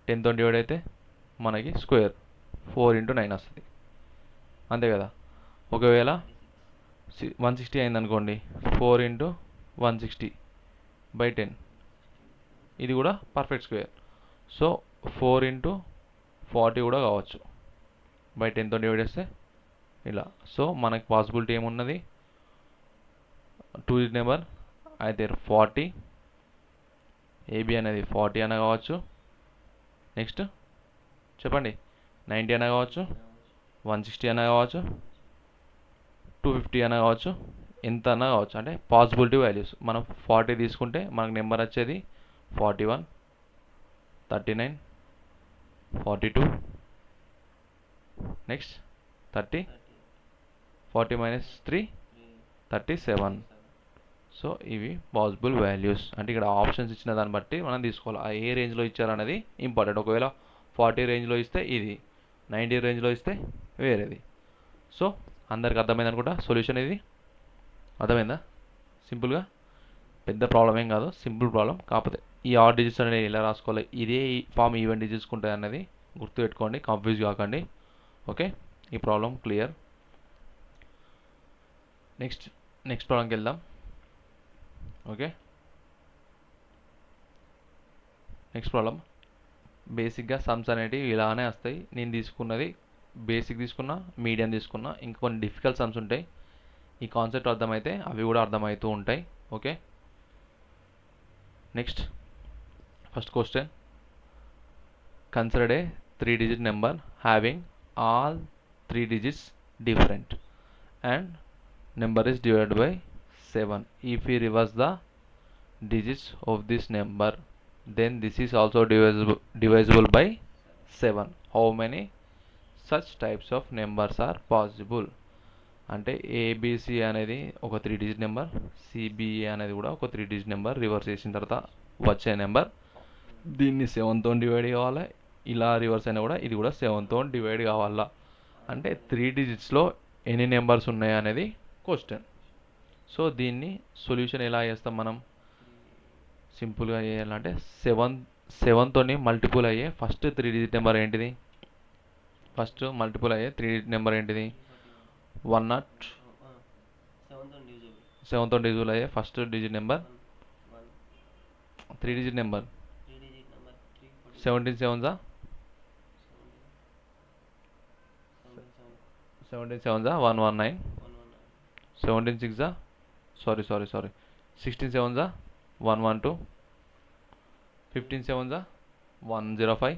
10తో డివైడ్ అయితే మనకి స్క్వేర్ 4 ఇంటూ 9 వస్తుంది, అంతే కదా. ఒకవేళ 160 అయింది అనుకోండి, 4 ఇంటూ 160 బై 10, ఇది కూడా పర్ఫెక్ట్ స్క్వేర్. సో 4 ఇంటూ 40 కూడా కావచ్చు, బై 10తో డివైడ్ చేస్తే ఇలా. సో మనకి పాసిబిలిటీ ఏమున్నది? 2 డిజిట్ నెంబర్ అయితే 40, ఏబి అనేది 40 అన్న కావచ్చు, నెక్స్ట్ చెప్పండి 90 అన్న కావచ్చు, 160 అన్న కావచ్చు, 250 అన్న కావచ్చు, ఎంత అన్న కావచ్చు. అంటే పాసిబిలిటీ వాల్యూస్. మనం 40 తీసుకుంటే మనకు నెంబర్ వచ్చేది 41, 39, 42, నెక్స్ట్ 30, 40 మైనస్ 3 37. సో ఇవి పాసిబుల్ వాల్యూస్. అంటే ఇక్కడ ఆప్షన్స్ ఇచ్చిన దాన్ని బట్టి మనం తీసుకోవాలి. ఆ ఏ రేంజ్లో ఇచ్చారనేది ఇంపార్టెంట్. ఒకవేళ 40 రేంజ్లో ఇస్తే ఇది, 90 రేంజ్లో ఇస్తే వేరేది. సో అందరికి అర్థమైంది అనుకుంటా సొల్యూషన్ ఇది. అర్థమైందా? సింపుల్గా పెద్ద ప్రాబ్లం ఏం కాదు, సింపుల్ ప్రాబ్లం. కాకపోతే ఈ ఆర్ డిజిట్స్ అనేది ఎలా రాసుకోవాలి, ఇదే ఫామ్ ఈవెన్ డిజిట్స్ ఉంటుంది అనేది గుర్తుపెట్టుకోండి, కన్ఫ్యూజ్ కాకండి. ఓకే, ఈ ప్రాబ్లం క్లియర్. నెక్స్ట్ ప్రాబ్లంకి వెళ్దాం. Okay, next problem. బేసిక్గా సమ్స్ అనేటివి ఇలానే వస్తాయి. నేను తీసుకున్నది బేసిక్ తీసుకున్నా, మీడియం తీసుకున్నా, ఇంకొన్ని డిఫికల్ట్ సమ్స్ ఉంటాయి. ఈ కాన్సెప్ట్ అర్థమైతే అవి కూడా అర్థమవుతూ ఉంటాయి. Okay, next first question. Consider A 3-digit number having all 3 digits different and number is divided by 7. If we reverse the digits of this number, then this is also divisible by 7. How many such types of numbers are possible? అంటే ABC అనేది ఒక 3-digit number, CBA అనేది కూడా ఒక 3-digit number. Reverse చేసిన తర్వాత వచ్చే number దీన్ని 7తో డివైడ్ కావాలి. ఇలా రివర్స్ అయినా కూడా ఇది కూడా 7తో డివైడ్ కావాలా. అంటే 3 digitsలో ఎన్ని నెంబర్స్ ఉన్నాయి అనేది క్వశ్చన్. సో దీన్ని సొల్యూషన్ ఎలా చేస్తాం మనం? సింపుల్గా చేయాలంటే 7తోని మల్టిపుల్ అయ్యే ఫస్ట్ 3-digit నెంబర్ ఏంటిది? ఫస్ట్ మల్టిపుల్ అయ్యే 3-digit నెంబర్ ఏంటిది? 1 7తో డివిజిబుల్ అయ్యే first digit number 3-digit number 17 7s 119, 17 6 sorry 16 7s 112, 15 7s 105.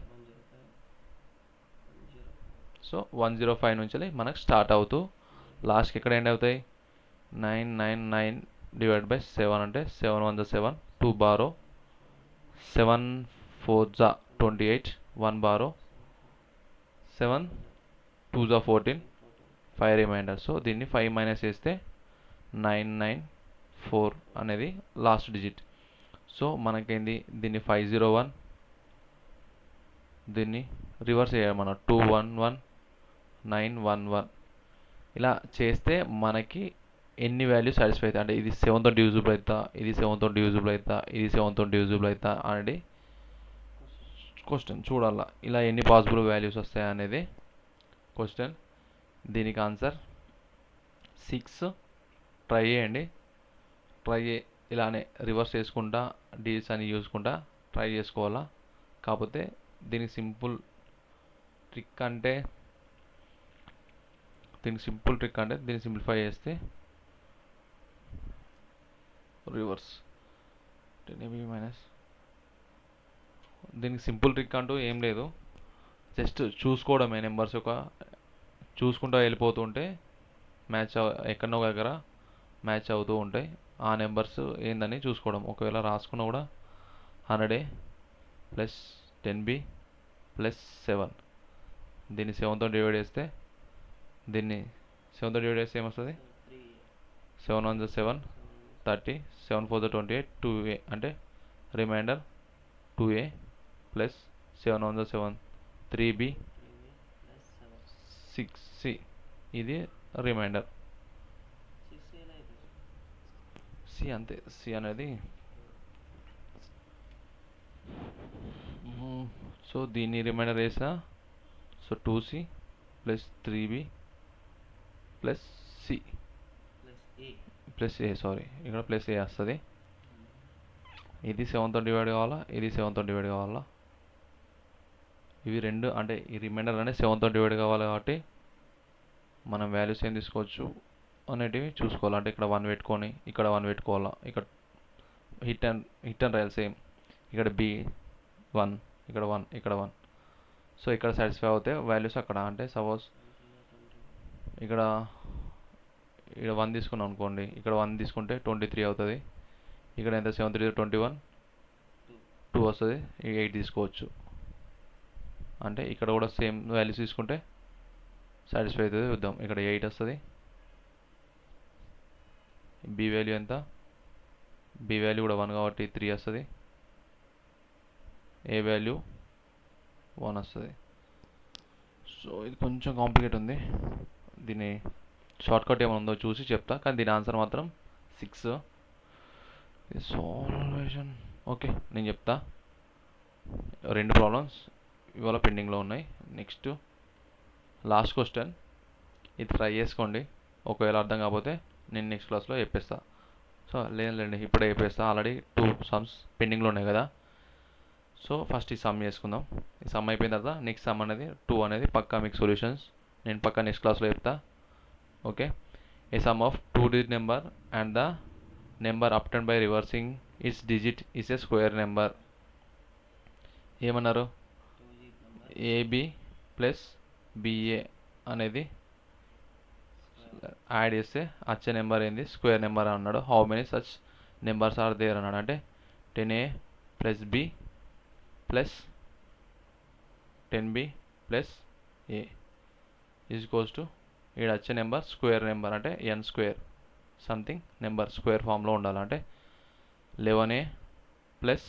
So 105 నుంచి మనకు స్టార్ట్ అవుతూ లాస్ట్కి ఎక్కడ ఎండ్ అవుతాయి? 999 డివైడ్ బై 7 అంటే 7 1 7, 2 బారో, 7 4 28, 1 బారో, 7 2 14, 5 రిమైండర్. సో దీన్ని 5 మైనస్ చేస్తే 994 అనేది లాస్ట్ డిజిట్. సో మనకేంది? దీన్ని 501, దీన్ని రివర్స్ చేయాలి మనం 211 911. ఇలా చేస్తే మనకి ఎన్ని వాల్యూస్ సాటిస్ఫై అవుతాయి అంటే ఇది 7తో డివిజిబుల్ అవుతా, ఇది 7తో డివిజిబుల్ అవుతా, ఇది 7తో డివిజిబుల్ అవుతా అనేది క్వశ్చన్ చూడాలా. ఇలా ఎన్ని పాసిబుల్ వాల్యూస్ వస్తాయి అనేది క్వశ్చన్. దీనికి ఆన్సర్ 6. ట్రై చేయండి. ఇలానే రివర్స్ చేసుకుంటా డిజిట్స్ అని చూసుకుంటా ట్రై చేసుకోవాలా. కాకపోతే దీనికి సింపుల్ ట్రిక్ అంటే దీన్ని సింప్లిఫై చేస్తే రివర్స్ 10ab మైనస్. దీనికి సింపుల్ ట్రిక్ అంటూ ఏం లేదు, జస్ట్ చూసుకోవడమే. నెంబర్స్ యొక్క చూసుకుంటూ వెళ్ళిపోతుంటే ఎక్కడనో దగ్గర మ్యాచ్ అవుతూ ఉంటాయి. ఆ నెంబర్స్ ఏందని చూసుకోవడం. ఒకవేళ రాసుకున్నా కూడా 100a ప్లస్ 10b ప్లస్ 7. దీన్ని 7తో డివైడ్ చేస్తే ఏమొస్తుంది? 7 1 7 30, 7 4 28, 2a అంటే reminder 2a plus 7 1 7 3b 6c. ఇది రిమైండర్ సి, అంతే. సి అనేది సో దీన్ని రిమైండర్ వేసా. So 2c plus 3b plus c plus a, sorry ఇక్కడ ప్లస్ ఏ వస్తుంది. ఇది 7తో డివైడ్ కావాలా, ఇది 7తో డివైడ్ కావాలా. ఇవి రెండు అంటే ఈ రిమైండర్ అనేది 7తో డివైడ్ కావాలి కాబట్టి మనం వాల్యూస్ ఏం తీసుకోవచ్చు అనేటివి చూసుకోవాలి. అంటే ఇక్కడ 1 పెట్టుకొని ఇక్కడ 1 పెట్టుకోవాలా. ఇక్కడ హిట్ అండ్ రాయాలి సేమ్. ఇక్కడ b 1, ఇక్కడ 1, ఇక్కడ 1. సో ఇక్కడ సాటిస్ఫై అవుతాయి వాల్యూస్ అక్కడ. అంటే సపోజ్ ఇక్కడ 1 తీసుకున్నాం అనుకోండి, ఇక్కడ 1 తీసుకుంటే 23 అవుతుంది. ఇక్కడ ఎంత 7 3 21, 2 వస్తుంది. 8 తీసుకోవచ్చు. అంటే ఇక్కడ కూడా సేమ్ వాల్యూస్ తీసుకుంటే సాటిస్ఫై అవుతుంది. చూద్దాం. ఇక్కడ 8 వస్తుంది. బి వాల్యూ ఎంత? బి వాల్యూ కూడా 1 కాబట్టి 3 వస్తుంది. ఏ వాల్యూ 1 వస్తుంది. సో ఇది కొంచెం కాంప్లికేట్ ఉంది. దీని షార్ట్కట్ ఏమైనా ఉందో చూసి చెప్తా, కానీ దీని ఆన్సర్ మాత్రం 6. సాల్వేషన్ ఓకే నేను చెప్తా. 2 ప్రాబ్లమ్స్ ఇవాళ పెండింగ్లో ఉన్నాయి. నెక్స్ట్ లాస్ట్ క్వశ్చన్, ఇది ట్రై చేసుకోండి. ఒకవేళ అర్థం కాకపోతే నేను నెక్స్ట్ క్లాస్లో చెప్పేస్తా. సో లేదండి ఇప్పుడే చెప్పేస్తా. ఆల్రెడీ 2 సమ్స్ పెండింగ్లో ఉన్నాయి కదా. సో ఫస్ట్ ఈ సమ్ చేసుకుందాం. ఈ సమ్ అయిపోయిన తర్వాత నెక్స్ట్ సమ్ అనేది 2 అనేది పక్కా మీకు సొల్యూషన్స్ నేను పక్కా నెక్స్ట్ క్లాస్లో చెప్తా. Okay. A sum of 2-digit number and the number obtained by reversing its digit is a square number. ఏమన్నారు? ఏబి ప్లస్ బిఏ అనేది యాడ్ చేస్తే వచ్చే నెంబర్ ఏంది? స్క్వేర్ నెంబర్ అన్నాడు. How many such numbers are there అన్నాడు. అంటే 10a plus B plus 10b plus A is equals to ఇక్కడ వచ్చే నెంబర్ స్క్వేర్ నెంబర్ అంటే N square something number square ఫామ్లో ఉండాలి. అంటే 11a plus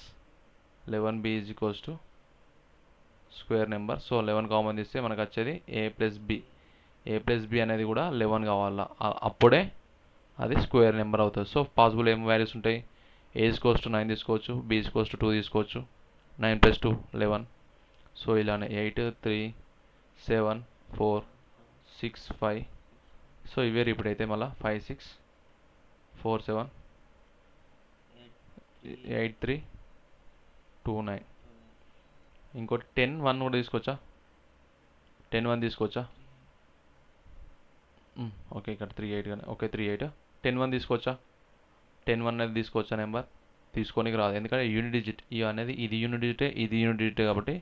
11b is equals to square number. So 11 common తీస్తే మనకు వచ్చేది ఏ ప్లస్ బి. ఏ ప్లస్ బి అనేది కూడా 11 కావాలా, అప్పుడే అది స్క్వేర్ నెంబర్ అవుతుంది. సో పాసిబుల్ ఏం వాల్యూస్ ఉంటాయి? ఏ ఈజ్ ఈక్వల్స్ టు 9 తీసుకోవచ్చు, బి ఈజ్ ఈక్వల్స్ టు 2 తీసుకోవచ్చు. 9 + 2 11. సో ఇలానే 8 3 7 4 6 5. సో ఇవే రిపీట్ అయితే మళ్ళీ 5 6 4 7 8 3 2 9. ఇంకోటి 10 1 కూడా తీసుకోవచ్చా? 10 1 తీసుకోవచ్చా? ఓకే ఇక్కడ 3 8 కానీ ఓకే 3 8. 10 1 తీసుకోవచ్చా? 10 1 అనేది తీసుకోవచ్చా నెంబర్? తీసుకోనికి రాదు, ఎందుకంటే యూనిట్ డిజిట్ ఇది యూనిట్ డిజిటే, ఇది యూనిట్ డిజిటే కాబట్టి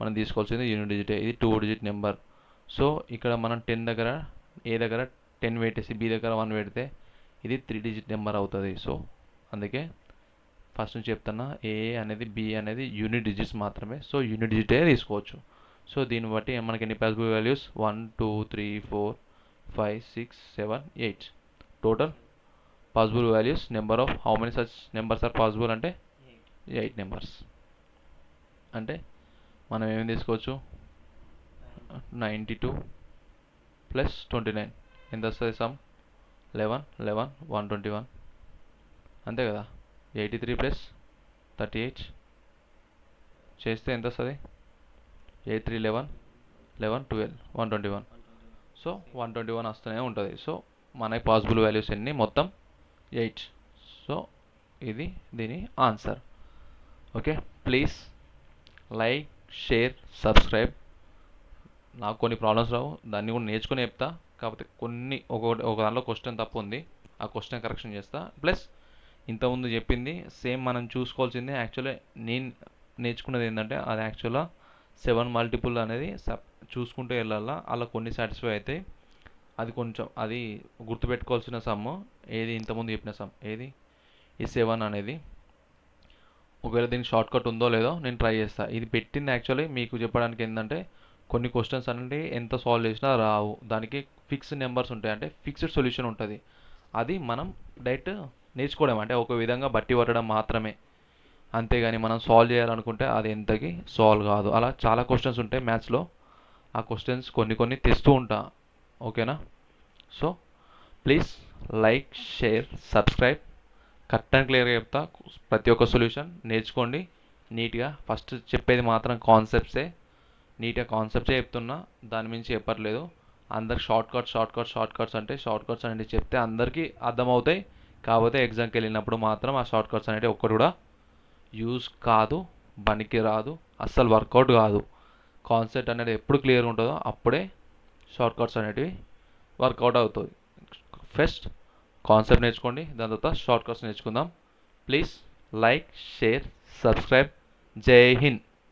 మనం తీసుకోవాల్సింది యూనిట్ డిజిటే. ఇది 2 డిజిట్ నెంబర్. సో ఇక్కడ మనం 10 దగ్గర ఏ దగ్గర 10 పెట్టేసి బి దగ్గర 1 పెడితే ఇది 3 డిజిట్ నెంబర్ అవుతుంది. సో అందుకే ఫస్ట్ నుంచి చెప్తున్నా, ఏ అనేది బి అనేది యూనిట్ డిజిట్స్ మాత్రమే. సో యూనిట్ డిజిటే తీసుకోవచ్చు. సో దీన్ని బట్టి మనకి ఎన్ని possible values? 1 2 3 4 5 6 7 8 total possible values. Number of how many such numbers are possible అంటే 8 నెంబర్స్. అంటే మనం ఏమి తీసుకోవచ్చు? 92 ప్లస్ 29 ఎంత వస్తుంది సమ్ 11 11 121 అంతే కదా. 83 ప్లస్ 38 చేస్తే ఎంత వస్తుంది? 83 11 11 12 121. సో 121 వస్తూనే ఉంటుంది. సో మనకి పాసిబుల్ వాల్యూస్ ఎన్ని? మొత్తం 8. సో ఇది దీని answer. Okay, please like, share, subscribe. నాకు కొన్ని ప్రాబ్లమ్స్ రావు, దాన్ని కూడా నేర్చుకుని చెప్తా. కాకపోతే కొన్ని ఒక దాంట్లో క్వశ్చన్ తప్పు ఉంది, ఆ క్వశ్చన్ కరెక్షన్ చేస్తా. ప్లస్ ఇంతకుముందు చెప్పింది సేమ్ మనం చూసుకోవాల్సింది. యాక్చువల్లీ నేను నేర్చుకున్నది ఏంటంటే అది యాక్చువల్గా 7 మల్టిపుల్ అనేది చూసుకుంటూ వెళ్ళాలా, అలా కొన్ని సాటిస్ఫై అవుతాయి. అది కొంచెం అది గుర్తుపెట్టుకోవాల్సిన సమ్. ఏది ఇంతకుముందు చెప్పిన సమ్ ఏది? ఈ 7 అనేది. ఒకవేళ దీనికి షార్ట్ కట్ ఉందో లేదో నేను ట్రై చేస్తా. ఇది పెట్టింది యాక్చువల్లీ మీకు చెప్పడానికి ఏంటంటే కొన్ని క్వశ్చన్స్ అనేవి ఎంత సాల్వ్ చేసినా రావు, దానికి ఫిక్స్డ్ నెంబర్స్ ఉంటాయి, అంటే ఫిక్స్డ్ సొల్యూషన్ ఉంటుంది. అది మనం డైరెక్ట్ నేర్చుకోవడం, అంటే ఒక విధంగా బట్టి పట్టడం మాత్రమే. అంతేగాని మనం సాల్వ్ చేయాలనుకుంటే అది ఎంతకి సాల్వ్ కాదు. అలా చాలా క్వశ్చన్స్ ఉంటాయి మ్యాథ్స్లో, ఆ క్వశ్చన్స్ కొన్ని తెస్తూ ఉంటా. ఓకేనా? So please like, share, subscribe. Correct and క్లియర్గా చెప్తా. ప్రతి ఒక్క సొల్యూషన్ నేర్చుకోండి నీట్గా. ఫస్ట్ చెప్పేది మాత్రం కాన్సెప్ట్సే, నీట్గా కాన్సెప్ట్సే చెప్తున్నా, దాని మించి చెప్పట్లేదు. అందరికి షార్ట్ కట్స్ అంటే షార్ట్ కట్స్ అనేవి చెప్తే అందరికీ అర్థమవుతాయి. కాకపోతే ఎగ్జామ్కి వెళ్ళినప్పుడు మాత్రం ఆ షార్ట్ కట్స్ అనేవి ఒక్కటి కూడా యూజ్ కాదు, పనికి రాదు, అస్సలు వర్కౌట్ కాదు. కాన్సెప్ట్ అనేది ఎప్పుడు క్లియర్ ఉంటుందో అప్పుడే షార్ట్ కట్స్ అనేటివి వర్కౌట్ అవుతుంది. ఫస్ట్ కాన్సెప్ట్ నేర్చుకోండి, దాని తర్వాత షార్ట్ కట్స్ నేర్చుకుందాం. Please like, share, subscribe. జై హింద్.